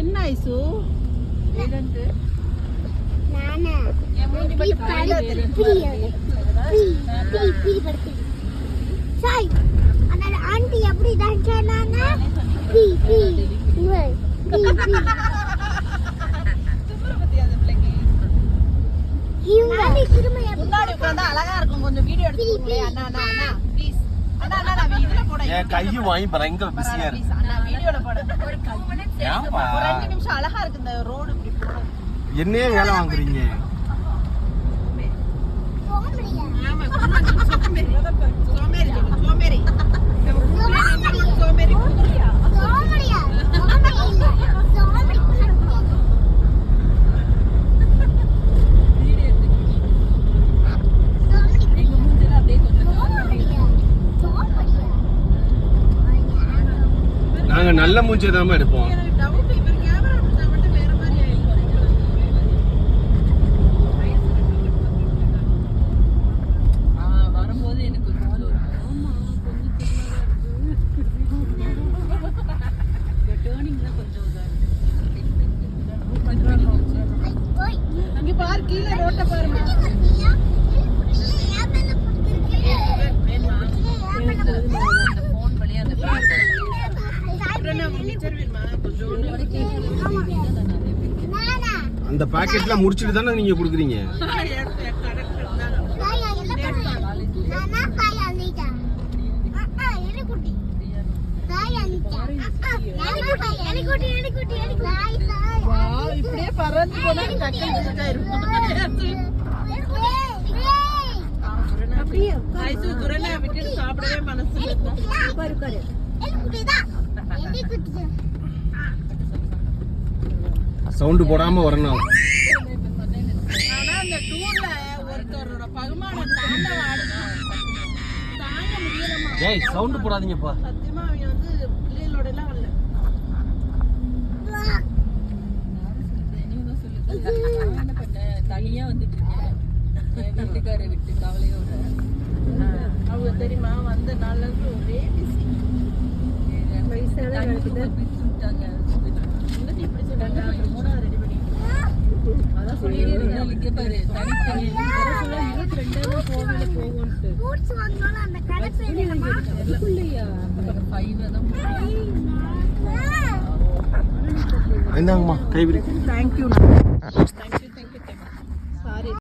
என்ன ஐசு ஏலந்து நானா மூஞ்சி பட்டு காலையில பீ படுத்து சாய் அண்ணா ஆண்டி எப்படி டான்ஸ் ஆடுனாங்க பீ பீ ஓய் பீ பீ தும்முற பத்தியா அந்த பிள்ளைக்கு ஆண்டி திரும்ப முன்னாடி உட்கார்ந்தா அழகா இருக்கும் கொஞ்சம் video எடுத்துக்கோங்களே Anna Anna Anna please அண்ணா அண்ணா நான் வீடியோல போட என் கையும் வாங்கி பயங்கர பிஸியா இருக்கு அண்ணா வீடியோல போட ஒரு 2 மினிட்ஸ் ஏன்பா? ஒரு 2 நிமிஷம் அழகா இருக்கு இந்த ரோடு இப்படி போறது என்னையே வேலை வாங்குறீங்க சோமரியா ஆமா சோமேரி சோமேரி சோமேரி சோமேரி குதிரையா சோமரியா சோமரி எங்க மூஞ்சில அப்படியே கொஞ்சம் நாங்க நல்ல மூஞ்சியை தான் எடுப்போம். எனக்கு டவுட் இவர் கேமரா பிடிச்சா மட்டும் வேற மாதிரி ஆயிடும் வரும்போது எனக்கு கொஞ்சம் ஆமா கொஞ்சம் டேர்னிங் தான் கொஞ்சம் ஓய் அங்க பாரு கீழே ரோட்ட பாருமா அந்த போன் வழியா அந்த அந்த பாக்கெட்ல முடிச்சிட்டு தானே நீங்க குடுக்குறீங்க. இப்படியே பறந்து போனா விட்டு சாப்பிடவே மனசு சவுண்ட் போடாம வரணும். ஆனா அந்த டூர்ல ஒருத்தரோட பகுமானம் தாங்க முடியலமா ஏய் சவுண்ட் போடாதீங்கப்பா. சத்தியமா அவங்க வந்து பிள்ளைகளோட எல்லாம் வரல என்ன பண்ண தனியா வந்துட்டு இருக்கேன் என் வீட்டுக்காரை விட்டு கவலையோட அவங்க தெரியுமா வந்த நாள்ல இருந்து ஒரே பிஸி இப்படி சொன்னாங்க அப்புறம் 3வது ரெடி பண்ணி அதான் சொல்லியிருந்தேன் இங்க பாரு தனித்தனி 22 கோவில போவோம்ட்டு அதுக்குள்ளேயா 5 தான் இந்தாங்கம்மா கைவிரி. தேங்க்யூ